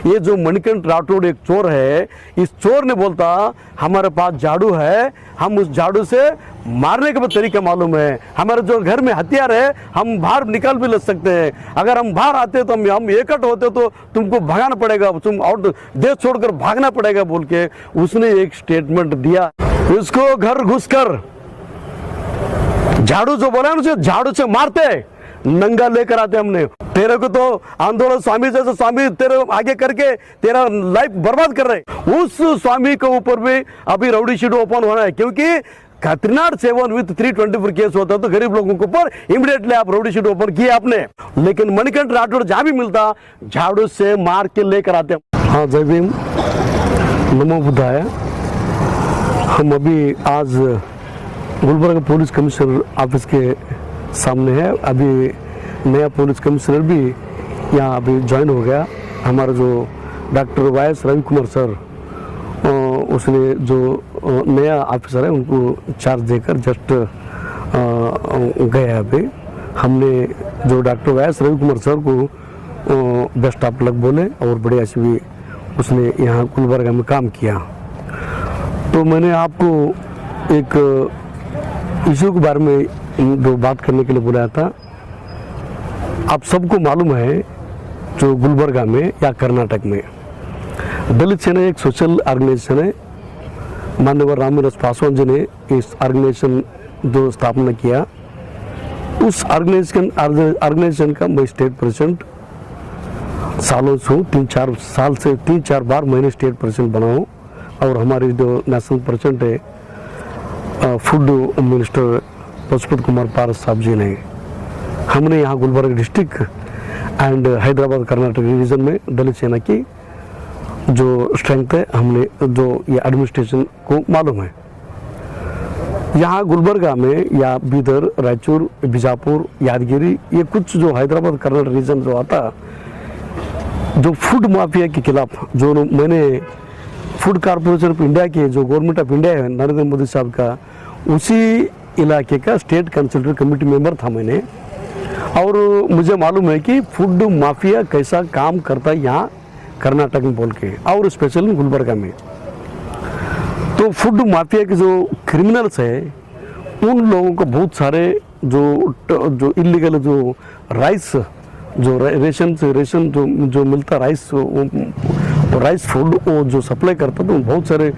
ये जो मणिकंठ राठौड़ एक चोर है, इस चोर ने बोलता हमारे पास झाड़ू है, हम उस झाड़ू से मारने का तरीका मालूम है, हमारे जो घर में हथियार है हम बाहर निकाल भी ले सकते हैं, अगर हम बाहर आते तो हम एकट होते तो तुमको भगाना पड़ेगा, तुम और देश छोड़कर भागना पड़ेगा बोल के उसने एक स्टेटमेंट दिया। उसको घर घुसकर झाड़ू जो बोला उसे झाड़ू से मारते, नंगा लेकर आते हमने। तेरे को तो आंदोलन स्वामी जैसे स्वामी तेरे आगे करके तेरा लाइफ बर्बाद कर रहे। उस स्वामी के ऊपर भी अभी राउडी शीट ओपन होना है, क्योंकि खतरनाक सेवन विद 324 केस होता तो गरीब लोगों के ऊपर इमीडिएटली आप राउडी शीट ओपन किए आपने। लेकिन मणिकंठ राठौड़ जहां भी मिलता झाड़ू से मार के लेकर आते। हाँ, जय भीम, नमो बुद्धाय। हम अभी आज गुलबर्गा पुलिस कमिश्नर ऑफिस के सामने है। अभी नया पुलिस कमिश्नर भी यहाँ अभी ज्वाइन हो गया। हमारा जो doctor Y Ravi Kumar sir, उसने जो नया ऑफिसर है उनको चार्ज देकर जस्ट गया। अभी हमने जो doctor Y Ravi Kumar sir को बेस्ट ऑफ लक बोले और बड़े अच्छे भी उसने यहाँ गुलबर्गा में काम किया। तो मैंने आपको एक इशू के बारे में जो बात करने के लिए बुलाया था। आप सबको मालूम है जो गुलबर्गा में या कर्नाटक में दलित सेना एक सोशल ऑर्गेनाइजेशन है। माननीय रामविलास पासवान जी ने इस ऑर्गेनाइजेशन जो स्थापना किया, उस ऑर्गेनाइजेशन का मैं स्टेट प्रेसिडेंट सालों से हूँ। 3-4 साल से 3-4 बार मैंने स्टेट प्रेसिडेंट बना हूँ। और हमारे जो नेशनल प्रेसिडेंट है फूड मिनिस्टर पशुपति कुमार पारस साहब जी ने, हमने यहाँ Gulbarga district and Hyderabad Karnataka region में दलित सेना की जो स्ट्रेंथ है, हमने जो ये एडमिनिस्ट्रेशन को मालूम है। यहाँ गुलबर्गा में या बीदर, रायचूर, बीजापुर, यादगिरी, ये कुछ जो हैदराबाद कर्नाटक रीजन जो आता, जो फूड माफिया के खिलाफ जो मैंने फूड कॉर्पोरेशन ऑफ इंडिया के जो गवर्नमेंट ऑफ इंडिया है नरेंद्र मोदी साहब का, उसी इलाके का स्टेट कंसल्टेंट कमेटी मेंबर था मैंने। और मुझे मालूम है कि फूड माफिया कैसा काम करता है यहाँ कर्नाटक में बोल के, और स्पेशली गुलबर्गा में। तो फूड माफिया के जो क्रिमिनल्स है उन लोगों को बहुत सारे जो इलीगल जो राइस जो रेशन जो मिलता राइस फूड वो जो सप्लाई करता तो बहुत सारे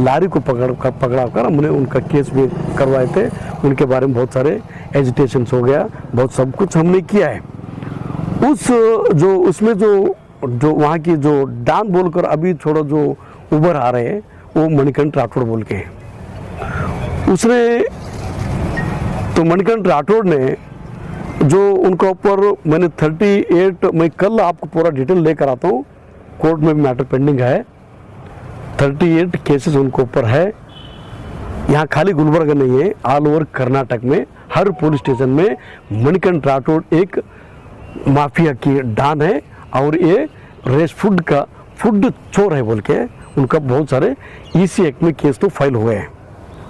लारी को पकड़ा कर हमने उनका केस भी करवाए थे। उनके बारे में बहुत सारे एजिटेशन हो गया, बहुत सब कुछ हमने किया है। उसमें जो वहाँ की जो डान बोलकर अभी थोड़ा जो उभर आ रहे हैं वो मणिकंठ राठौड़ बोल के उसने, तो मणिकंठ राठौड़ ने जो उनका ऊपर मैंने 38, मैं कल आपको पूरा डिटेल लेकर आता हूँ, कोर्ट में मैटर पेंडिंग है। 38 केसेस उनके ऊपर है। यहाँ खाली गुलबर्गा नहीं है, ऑल ओवर कर्नाटक में हर पुलिस स्टेशन में मणिकंठ राठौड़ एक माफिया की डान है और ये रेस फूड चोर है बोल के उनका बहुत सारे EC एक्ट में केस तो फाइल हुए हैं,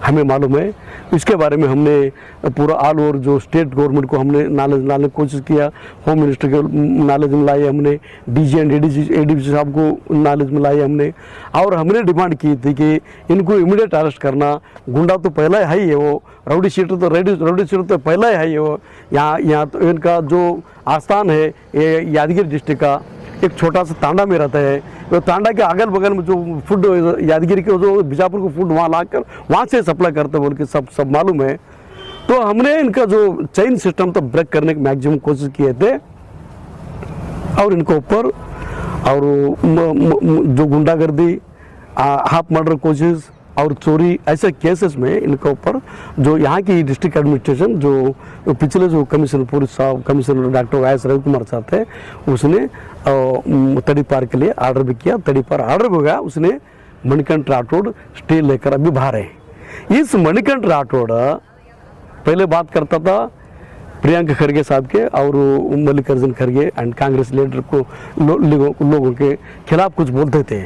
हमें मालूम है। इसके बारे में हमने पूरा ऑल ओवर जो स्टेट गवर्नमेंट को हमने नॉलेज लाने की कोशिश किया, होम मिनिस्टर के नॉलेज में लाए हमने, DG एंड ADG साहब को नॉलेज में लाए हमने। और हमने डिमांड की थी कि इनको इमीडिएट अरेस्ट करना। गुंडा तो पहला ही है, वो राउडी शीटर तो पहला ही है वो। यहाँ तो इनका जो आस्थान है ये यादगिरी डिस्ट्रिक्ट का एक छोटा सा तांडा में रहता है। तो तांडा के अगल बगल में जो फूड यादगिरी के जो बीजापुर को फूड वहाँ लाकर वहाँ से सप्लाई करते बोल के सब मालूम है। तो हमने इनका जो चेन सिस्टम तो ब्रेक करने की मैक्सिमम कोशिश किए थे और इनके ऊपर और जो गुंडागर्दी, हाफ मर्डर कोशिश और चोरी ऐसे केसेस में इनके ऊपर जो यहाँ की डिस्ट्रिक्ट एडमिनिस्ट्रेशन जो पिछले जो कमिश्नर पुलिस साहब commissioner doctor Y Ravi Kumar साहब थे उसने तड़ीपार के लिए ऑर्डर भी किया। तड़ीपार ऑर्डर हो गया, उसने मणिकंठ राठौड़ स्टे लेकर अभी बाहर है। इस मणिकंठ राठौड़ पहले बात करता था प्रियंका खड़गे साहब के और मल्लिकार्जुन खड़गे एंड कांग्रेस लीडर को लोगों के खिलाफ कुछ बोलते थे।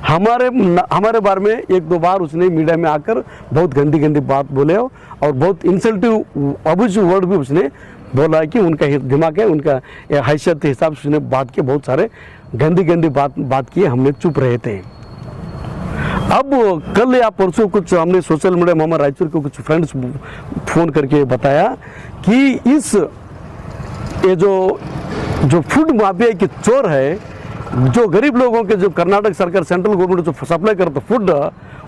हमारे बारे में 1-2 बार उसने मीडिया में आकर बहुत गंदी बात बोले और बहुत इंसल्टिव अब्यूजिव वर्ड भी उसने बोला कि उनका दिमाग है, उनका हैसियत के हिसाब से उसने बात के बहुत सारे गंदी गंदी बात की, हमने चुप रहे थे। अब कल या परसों कुछ हमने सोशल मीडिया में हमारे रायचूर के कुछ फ्रेंड्स फोन करके बताया कि ये जो फूड माफिया की चोर है, जो गरीब लोगों के जो कर्नाटक सरकार सेंट्रल गवर्नमेंट जो सप्लाई करता फूड,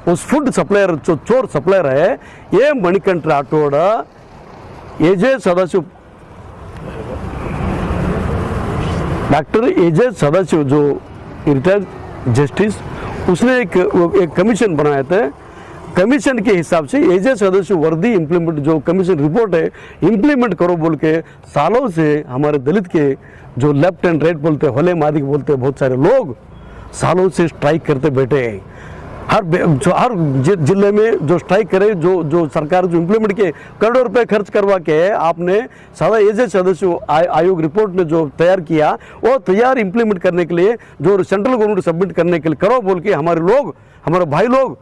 उस फूड सप्लायर जो चोर सप्लायर है ये मणिकंठ राठौड़ एजे सदाशिव, डॉक्टर एजे सदाशिव जो रिटायर्ड जस्टिस, उसने एक कमीशन बनाया था। कमीशन के हिसाब से एजे सदस्य वर्दी इम्प्लीमेंट जो कमीशन रिपोर्ट है इम्प्लीमेंट करो बोल के सालों से हमारे दलित के जो लेफ्ट एंड राइट बोलते हैं, होले मादिक बोलते हैं, बहुत सारे लोग सालों से स्ट्राइक करते बैठे हैं। हर जिले में जो स्ट्राइक करे, जो सरकार जो इम्प्लीमेंट किए, करोड़ों रुपए खर्च करवा के आपने सारा एजे सदस्य आयोग रिपोर्ट ने जो तैयार किया वो तैयार इम्प्लीमेंट करने के लिए जो सेंट्रल गवर्नमेंट सबमिट करने के लिए करो बोल के हमारे लोग, हमारे भाई लोग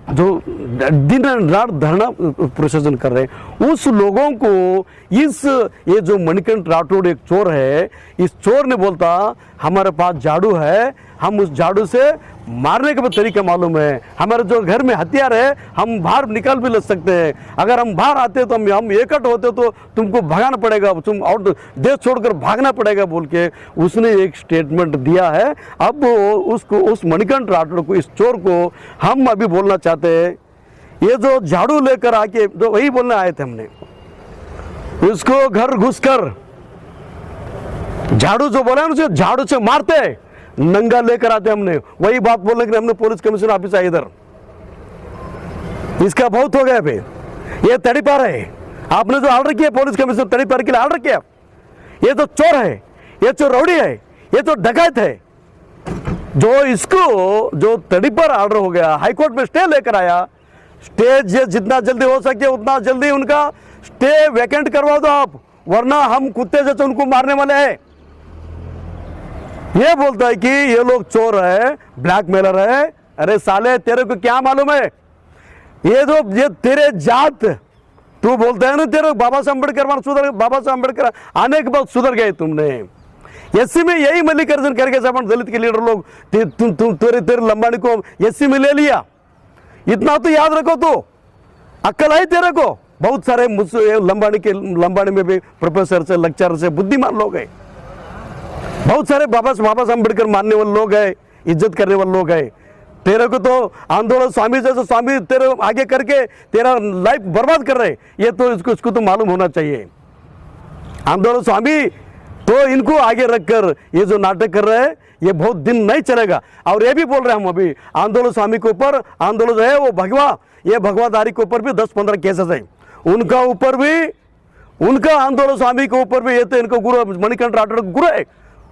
जो दिन रात धरना प्रोसेसन कर रहे हैं, उस लोगों को ये जो मणिकंठ राठौड़ एक चोर है, इस चोर ने बोलता हमारे पास झाड़ू है, हम उस झाड़ू से मारने का तरीका मालूम है, हमारे जो घर में हथियार है हम बाहर निकाल भी ले सकते हैं, अगर हम बाहर आते तो हम एकट होते तो तुमको भगाना पड़ेगा, तुम आउट देश छोड़कर भागना पड़ेगा बोल के उसने एक स्टेटमेंट दिया है। अब उसको, उस मणिकंठ राठौड़ को, इस चोर को हम अभी बोलना चाहते हैं, ये जो झाड़ू लेकर आके जो वही बोलने आए थे हमने, उसको घर घुसकर झाड़ू जो बोला उसे झाड़ू से मारते, नंगा लेकर आते हमने, वही बात बोलने के लिए हमने पुलिस कमिश्नर ऑफिस आए इधर। इसका बहुत हो गया भाई, ये तड़ीपार है, आपने जो ऑर्डर किया पुलिस कमिश्नर तड़ीपार के लिए ऑर्डर किया, ये तो चोर है, ये तो रौड़ी है, ये तो डकैत है, जो इसको जो तड़ीपार ऑर्डर हो गया हाईकोर्ट में स्टे लेकर आया, स्टे जितना जल्दी हो सके उतना जल्दी उनका स्टे वैकेंट करवा दो आप, वरना हम कुत्ते जैसे उनको मारने वाले हैं। ये बोलता है कि ये लोग चोर है, ब्लैकमेलर है। अरे साले तेरे को क्या मालूम है, ये तेरे जात, तू बोलता है ना तेरे बाबा साहब अम्बेडकर सुधर, बाबा साहब अम्बेडकर आने के बाद सुधर गए तुमने। एससी में यही मल्लिकार्जुन खड़गे साहब दलित के लीडर लोग तेरे लंबानी को एससी में ले लिया, इतना तो याद रखो, तो अक्ल है तेरे को। बहुत सारे लंबानी में भी प्रोफेसर से लेक्चरर से बुद्धिमान लोग हैं, बहुत सारे बाबा साहब अम्बेडकर मानने वाले लोग हैं, इज्जत करने वाले लोग हैं। तेरे को तो आंदोलन स्वामी जैसे स्वामी तेरे आगे करके तेरा लाइफ बर्बाद कर रहे, ये तो इसको तो मालूम होना चाहिए। आंदोलन स्वामी तो इनको आगे रखकर ये जो नाटक कर रहे हैं ये बहुत दिन नहीं चलेगा। और ये भी बोल रहे हैं हम अभी आंदोलन स्वामी के ऊपर, आंदोलन जो है वो ये भगवाधारी के ऊपर भी 10-15 केसेस है, उनका ऊपर भी, उनका आंदोलन स्वामी के ऊपर भी, ये तो इनको गुरु मणिकंठ राठौड़ गुरु है,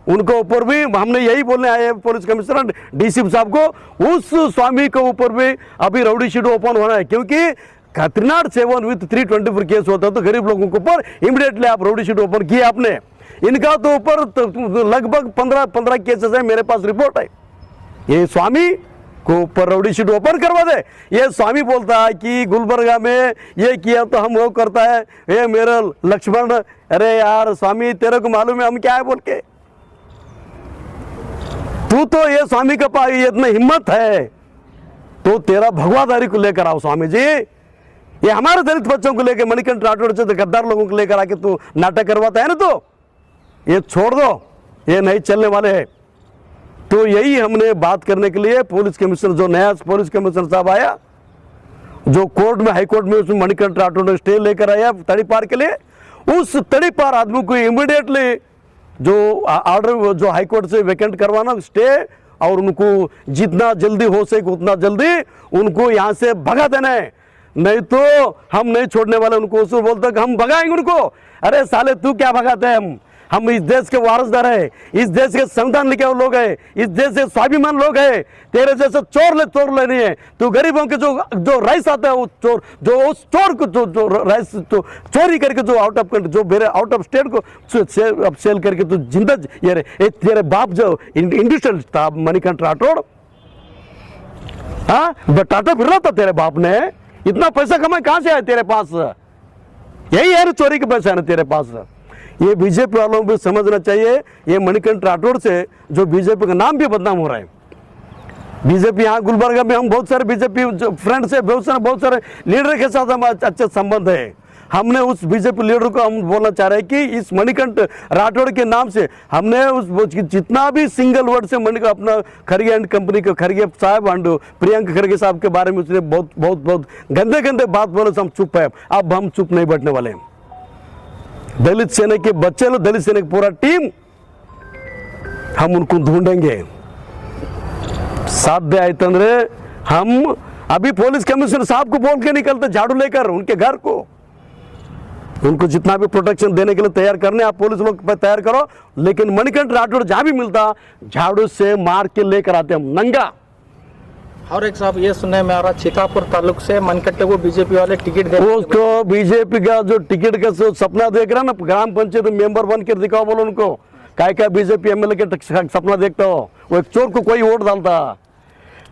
उनके ऊपर भी हमने यही बोलने आए हैं पुलिस कमिश्नर डीसी साहब को, उस स्वामी के ऊपर भी अभी राउडी शीट ओपन होना है, क्योंकि 307 विद 324 केस होता है तो गरीब लोगों के ऊपर इमीडिएटली आप राउडी शीट ओपन किया आपने। इनका तो ऊपर लगभग 15 केसेस है, मेरे पास रिपोर्ट है। ये स्वामी को ऊपर राउडी शीट ओपन करवा दे। ये स्वामी बोलता है कि गुलबर्गा में ये किया तो हम वो करता है, ये मेरा लक्ष्मण। अरे यार स्वामी तेरे को मालूम है हम क्या है बोल के, तू तो ये स्वामी का पास ये इतना हिम्मत है तो तेरा भगवाधारी को लेकर आओ स्वामी जी, ये हमारे दलित बच्चों को लेकर मणिकंठ राठौड़ से गद्दार लोगों को लेकर आके तू नाटक करवाता है ना, तो ये छोड़ दो, ये नहीं चलने वाले हैं। तो यही हमने बात करने के लिए पुलिस कमिश्नर जो नया पुलिस कमिश्नर साहब आया, जो कोर्ट में हाई कोर्ट में उसमें मणिकंठ राठौड़ ने स्टे लेकर आया तड़ीपार के लिए, उस तड़ीपार आदमी को इमीडिएटली जो ऑर्डर जो हाई कोर्ट से वैकेंट करवाना स्टे, और उनको जितना जल्दी हो सके उतना जल्दी उनको यहाँ से भगा देना है, नहीं तो हम नहीं छोड़ने वाले उनको। उस बोलते कि हम भगाएंगे उनको। अरे साले तू क्या भगाते हैं, हम इस देश के वारसदार है, इस देश के संविधान लिखे हुए लोग हैं, इस देश के स्वाभिमान लोग हैं। तेरे जैसे चोर नहीं है, तू गरीबों के जो राइस आता है वो चोर, जो उस चोर को जो राइस तो चोरी करके जो आउट ऑफ कंट्री जो मेरे आउट ऑफ स्टेट को सेल करके तू जिंदा ये तेरे बाप जो इंडस्ट्रियल था मणिकंठ राठौड़, हाँ टाटा फिर रहा था तेरे बाप ने, इतना पैसा कमाए कहां से आया तेरे पास? यही है ना चोरी के पैसा है ना तेरे पास। ये बीजेपी वालों को भी समझना चाहिए, ये मणिकंठ राठौड़ से जो बीजेपी का नाम भी बदनाम हो रहा है। बीजेपी यहाँ गुलबर्गा में हम बहुत सारे बीजेपी फ्रेंड्स है, बहुत सारे लीडर के साथ हम अच्छे संबंध है। हमने उस बीजेपी लीडर को हम बोलना चाह रहे हैं कि इस मणिकंठ राठौड़ के नाम से हमने उस जितना भी सिंगल वर्ड से मणिकंठ अपना खरगे एंड कंपनी के खरगे साहब एंड प्रियंका खरगे साहब के बारे में उसने बहुत गंदे गंदे बात बोले से हम चुप है। अब हम चुप नहीं बैठने वाले। दलित सेना के बच्चे लोग, दलित सेना की पूरा टीम, हम उनको ढूंढेंगे। साध्य आए तंद्रे हम अभी पुलिस कमिश्नर साहब को बोल के निकलते झाड़ू लेकर उनके घर को, उनको जितना भी प्रोटेक्शन देने के लिए तैयार करने आप पुलिस लोग तैयार करो, लेकिन मणिकंठ राठौड़ जहां भी मिलता झाड़ू से मार के लेकर आते हम नंगा। और एक साहब ये सुनने में आ रहा चितापुर तालुक से मणिकंठ को बीजेपी वाले टिकट दे, उसको बीजेपी का जो टिकट का सपना देख रहा ना, ग्राम पंचायत मेंबर बन कर दिखाओ, बोलो उनको क्या बीजेपी एमएलए के सपना देखता हो। वो एक चोर को कोई वोट डालता,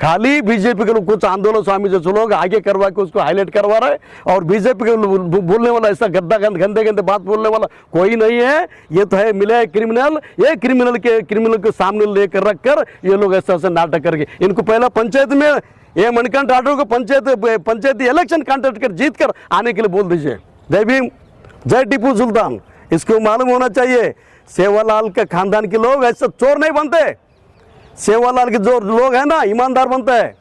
खाली बीजेपी के लोग कुछ आंदोलन स्वामी जैसे लोग आगे करवा के उसको हाईलाइट करवा रहे, और बीजेपी के बोलने वाला ऐसा गंदे गंदे बात बोलने वाला कोई नहीं है। ये तो है मिले क्रिमिनल, ये क्रिमिनल के सामने लेकर रख कर ये लोग ऐसा नाटक करके इनको पहला पंचायत में ये मणिकंठ राठौड़ को पंचायती इलेक्शन कॉन्टेस्ट कर जीत कर आने के लिए बोल दीजिए। जय भीम, जय टीपू सुल्तान। इसको मालूम होना चाहिए सेवालाल के खानदान के लोग ऐसा चोर नहीं बनते। सेवालाल के जो लोग हैं ना ईमानदार बनते हैं,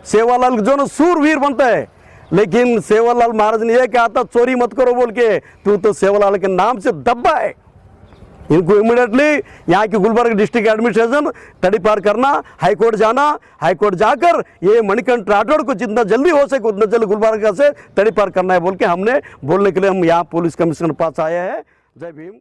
सेवालाल के जो ना सूरवीर बनते हैं। लेकिन सेवालाल महाराज ने यह कहा था चोरी मत करो बोल के, तू तो सेवालाल के नाम से दब्बा है। इनको इमीडिएटली यहाँ की गुलबर्गा डिस्ट्रिक्ट एडमिनिस्ट्रेशन तड़ी पार करना, हाईकोर्ट जाना, हाईकोर्ट जाकर ये मणिकंठ राठौड़ को जितना जल्दी हो सके उतना जल्दी गुलबर्गा से तड़ी पार करना है बोल के हमने बोलने के लिए हम यहाँ पुलिस कमिश्नर पास आए हैं। जय भीम।